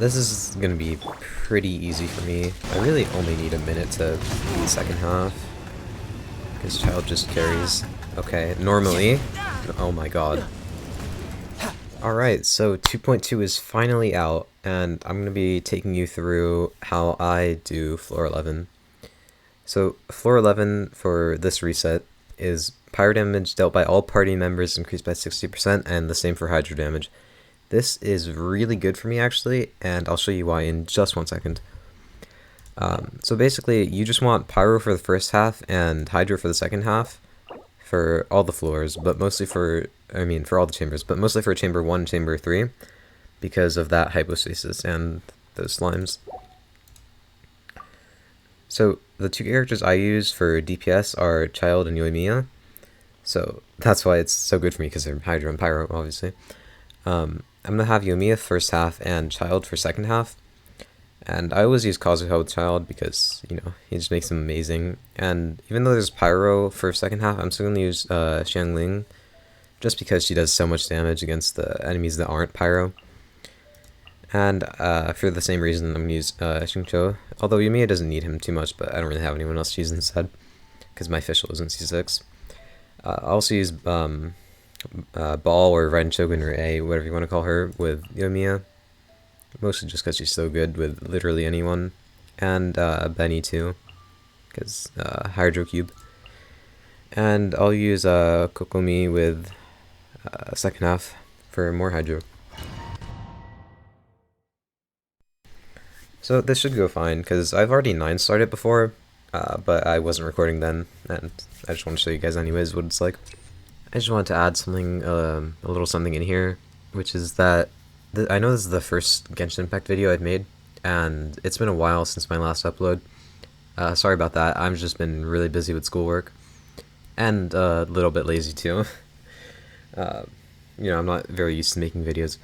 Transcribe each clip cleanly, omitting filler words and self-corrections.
this is gonna be pretty easy for me. I really only need a minute to beat the second half. Because Childe just carries. Okay, normally. Oh my god. Alright, so 2.2 is finally out, and I'm gonna be taking you through how I do floor 11. So, floor 11 for this reset is pyro damage dealt by all party members increased by 60%, and the same for hydro damage. This is really good for me actually, and I'll show you why in just 1 second. So basically, you just want pyro for the first half and hydro for the second half for all the floors, but mostly for all the chambers, but mostly for chamber 1 and chamber 3 because of that hypostasis and those slimes. So the two characters I use for DPS are Childe and Yoimiya, so that's why it's so good for me, because they're hydro and pyro obviously. I'm gonna have Yoimiya first half and Childe for second half. And I always use Kazuha with Childe because, you know, he just makes him amazing. And even though there's pyro for second half, I'm still going to use Xiangling just because she does so much damage against the enemies that aren't pyro. And for the same reason, I'm going to use Xingqiu. Although Yoimiya doesn't need him too much, but I don't really have anyone else to use instead because my official isn't C6. I also use Ball or Raiden Shogun or A, whatever you want to call her, with Yoimiya. Mostly just because she's so good with literally anyone. And Benny too, because Hydro Cube. And I'll use Kokomi with second half for more Hydro. So this should go fine, because I've already 9-starred it before, but I wasn't recording then, and I just want to show you guys anyways what it's like. I just wanted to add something, a little something in here, which is that I know this is the first Genshin Impact video I've made, and it's been a while since my last upload. Sorry about that, I've just been really busy with schoolwork, and a little bit lazy too. You know, I'm not very used to making videos,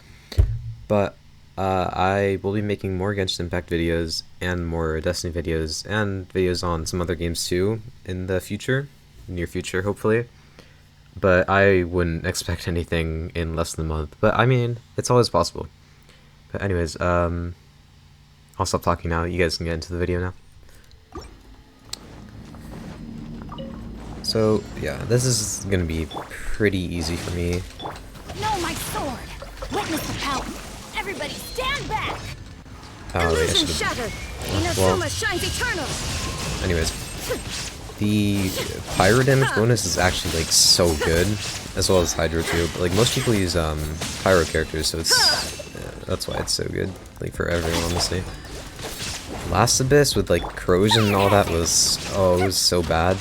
but I will be making more Genshin Impact videos, and more Destiny videos, and videos on some other games too, in the future, near future hopefully. But I wouldn't expect anything in less than a month. But I mean, it's always possible. But anyways, I'll stop talking now. You guys can get into the video now. So yeah, this is gonna be pretty easy for me. No, my sword! Witness the power! Everybody stand back! Oh, Illusion shattered! Inazuma shines eternal! Anyways. The pyro damage bonus is actually like so good, as well as hydro too. But like most people use pyro characters, so it's that's why it's so good. Like for everyone, honestly. Last Abyss with like corrosion and all that was it was so bad.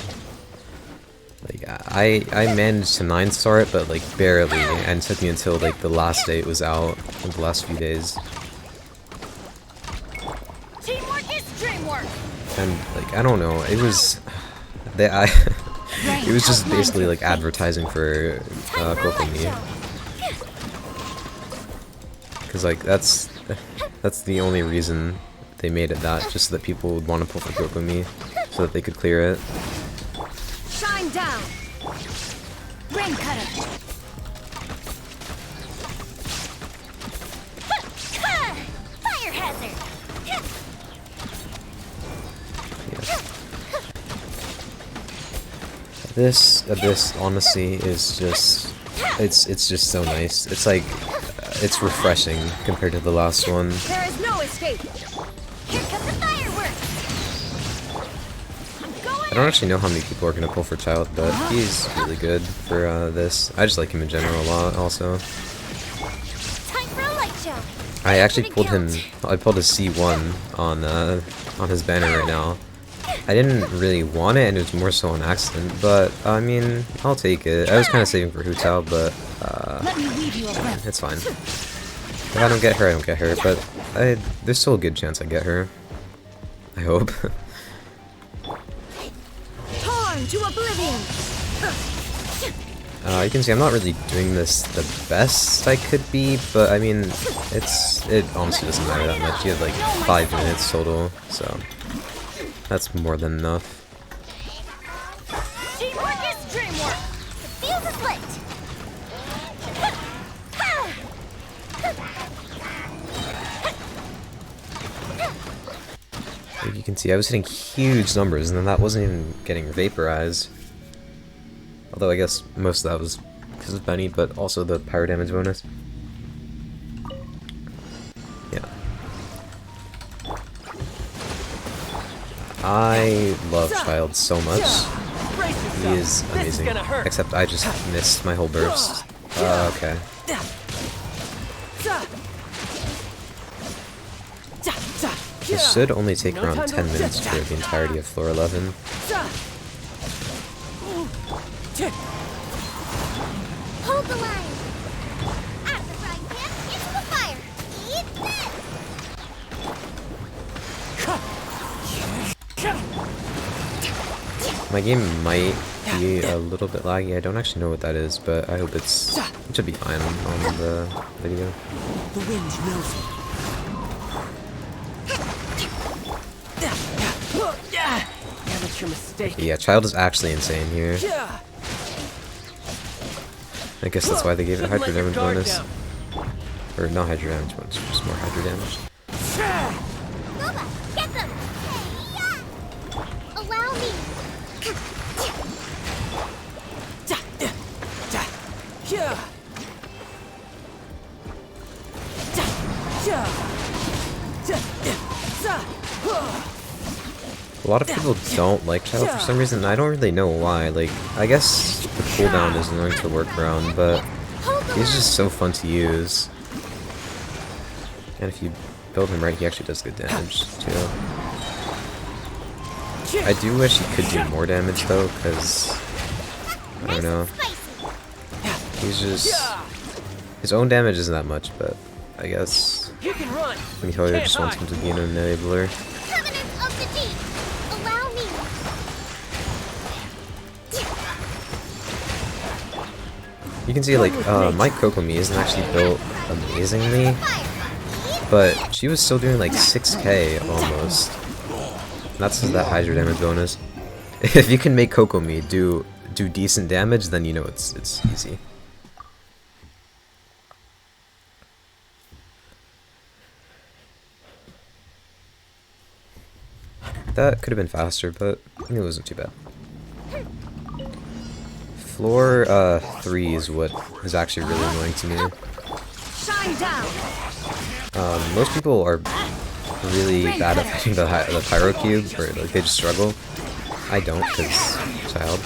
Like I managed to 9-star it, but like barely, and it took me until like the last day it was out, like the last few days. Teamwork is dreamwork. And like I don't know, it was. It was just basically like advertising for Kokomi, because like that's the only reason they made it that, just so that people would want to pull for Kokomi, so that they could clear it. Shine down, rain cutter. Fire hazard. This Abyss honestly is just it's just so nice. It's like it's refreshing compared to the last one. There is no escape. Here comes the fireworks. I don't actually know how many people are gonna pull for Childe, but he's really good for this. I just like him in general a lot also. Time for a light show. I actually pulled him. I pulled a C1 on his banner right now. I didn't really want it, and it was more so on accident, but I mean, I'll take it. I was kind of saving for Hu Tao, but it's fine. If I don't get her, I don't get her, but there's still a good chance I get her. I hope. Torn to oblivion. You can see I'm not really doing this the best I could be, but I mean, it honestly doesn't matter that much. You have like 5 minutes total, so that's more than enough. Teamwork is dreamwork. The fuse is lit. Like you can see, I was hitting huge numbers, and then that wasn't even getting vaporized. Although I guess most of that was because of Benny, but also the pyro damage bonus. Yeah. I love Childe so much. He is amazing. Except I just missed my whole burst. Okay. This should only take around 10 minutes for the entirety of floor 11. Hold the line. At the frying pan, into the fire. Eat this. My game might be a little bit laggy. I don't actually know what that is, but I hope it should be fine on the video. The wind knows it. Amateur mistake. Yeah, Childe is actually insane here. I guess that's why they gave it hydro damage bonus. Or not hydro damage bonus, just more hydro damage. Nova, get them. Allow me. A lot of people don't like Childe for some reason, and I don't really know why. Like, I guess the cooldown is annoying to work around, but he's just so fun to use. And if you build him right, he actually does good damage, too. I do wish he could do more damage, though, because, I don't know. He's just... His own damage isn't that much, but I guess Mihoyo just wants him to be an enabler. Covenant of the deep. Allow me. You can see, like, my Kokomi isn't actually built amazingly, but she was still doing, like, 6k almost. And that's that hydro damage bonus. If you can make Kokomi do decent damage, then you know it's easy. That could have been faster, but it wasn't too bad. Floor 3 is what is actually really annoying to me. Shine down. Most people are really bad at fighting the pyro cube, or like they just struggle. I don't, because Childe.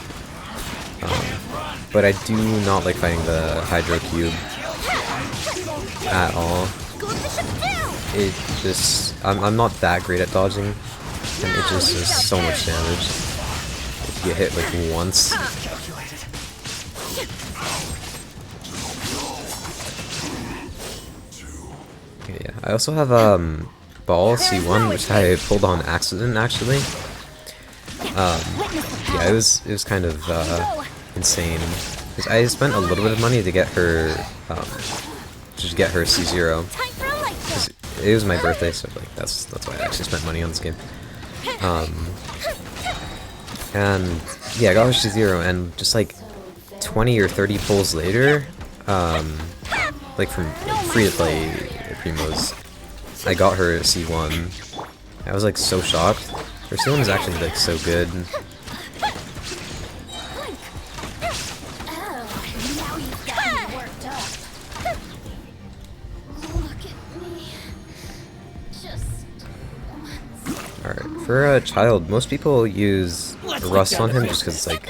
But I do not like fighting the hydro cube at all. It just I'm not that great at dodging, and it just does so much damage if you get hit like once. Yeah, I also have ball C1, which I pulled on accident actually. Yeah, it was kind of insane. 'Cause I spent a little bit of money to get her C0. 'Cause it was my birthday, so like that's why I actually spent money on this game. And yeah, I got her C0, and just like 20 or 30 pulls later, like from free to play primos, I got her C1. I was like so shocked. Her C1 is actually like so good. Alright, for Childe, most people use Rust on him just because it's like,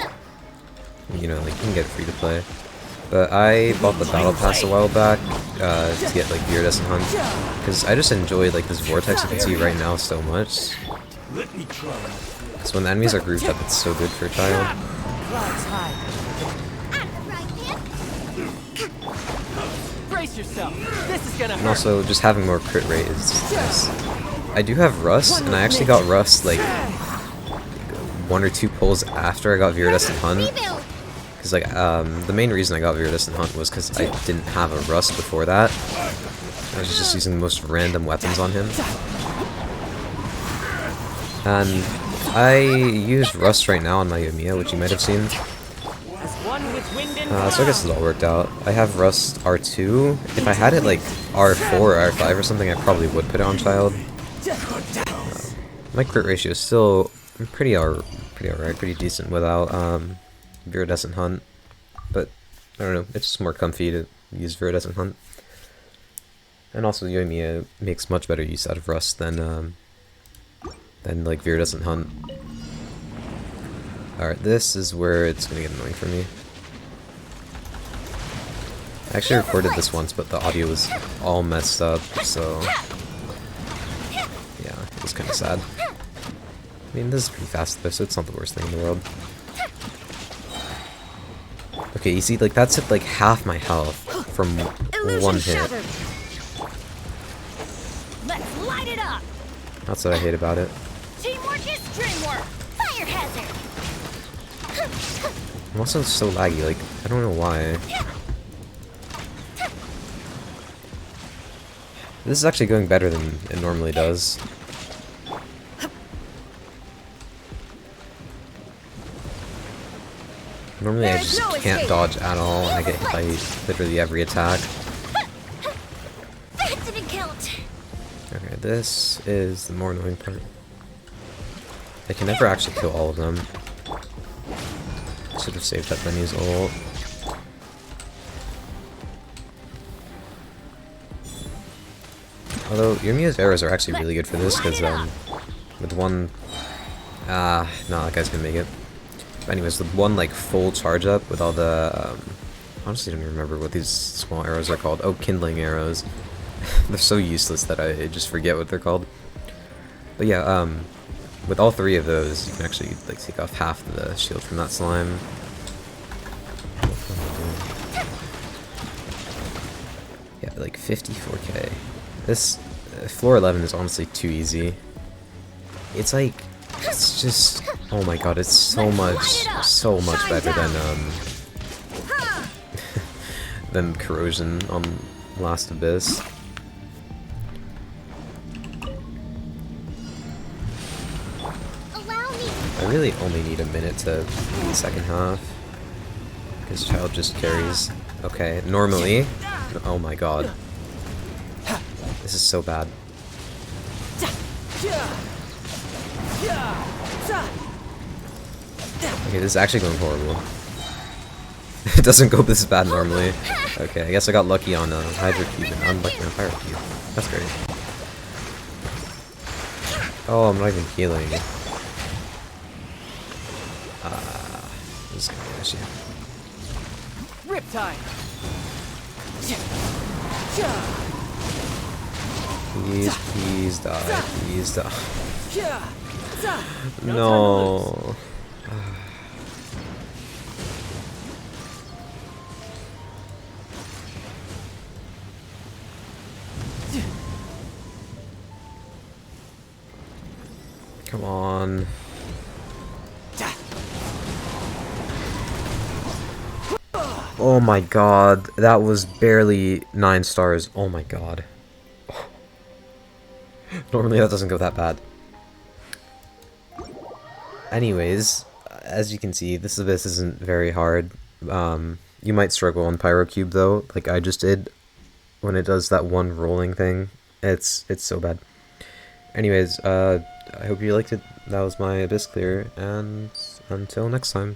you know, like you can get free to play. But I bought the battle pass a while back to get like Viridescent Hunt, because I just enjoy like this vortex you can see right now so much. So when the enemies are grouped up, it's so good for Childe. And also just having more crit rate is nice. I do have Rust, and I actually got Rust like 1 or 2 pulls after I got Viridescent Hunt. Because like the main reason I got Viridescent Hunt was because I didn't have a Rust before that. I was just using the most random weapons on him. And I use Rust right now on my Yoimiya, which you might have seen. So I guess it's all worked out. I have Rust R2. If I had it like R4 or R5 or something, I probably would put it on Childe. My crit ratio is still pretty alright, pretty decent without Viridescent Hunt, but I don't know, it's just more comfy to use Viridescent Hunt. And also Yoimiya makes much better use out of Rust than like Viridescent Hunt. Alright, this is where it's gonna get annoying for me. I actually recorded this once, but the audio was all messed up, so yeah, it was kinda sad. I mean, this is pretty fast though, so it's not the worst thing in the world. Okay, you see, like, that's at like half my health from one hit. Shattered. Let's light it up. That's what I hate about it. Teamwork is dreamwork. Fire hazard. I'm also so laggy, like, I don't know why. This is actually going better than it normally does. Normally I just can't dodge at all, and I get hit by literally every attack. That didn't count. Okay, this is the more annoying part. I can never actually kill all of them. Should have saved that Benny's ult. Although Yoimiya's arrows are actually really good for this, because with one no, that guy's gonna make it. But anyways, with one like full charge up with all the honestly don't even remember what these small arrows are called. Oh, kindling arrows. They're so useless that I just forget what they're called. But yeah, with all three of those, you can actually like take off half the shield from that slime. Yeah, like 54k. This floor 11 is honestly too easy. It's like, it's just, oh my god, it's so much better than Corrosion on Last Abyss. I really only need a minute to beat the second half, because Childe just carries. Okay, normally, oh my god, this is so bad. Okay, this is actually going horrible. It doesn't go this bad normally. Okay, I guess I got lucky on Hydro Cube and unlucky on Pyro Cube. That's great. Oh, I'm not even healing. This is gonna be an issue. Riptide. Please die. Please die. No. Come on. Oh my god, that was barely 9 stars. Oh my god. Normally that doesn't go that bad. Anyways, as you can see, this abyss isn't very hard. You might struggle on Pyro Cube though, like I just did when it does that one rolling thing. It's so bad. Anyways, I hope you liked it. That was my abyss clear, and until next time.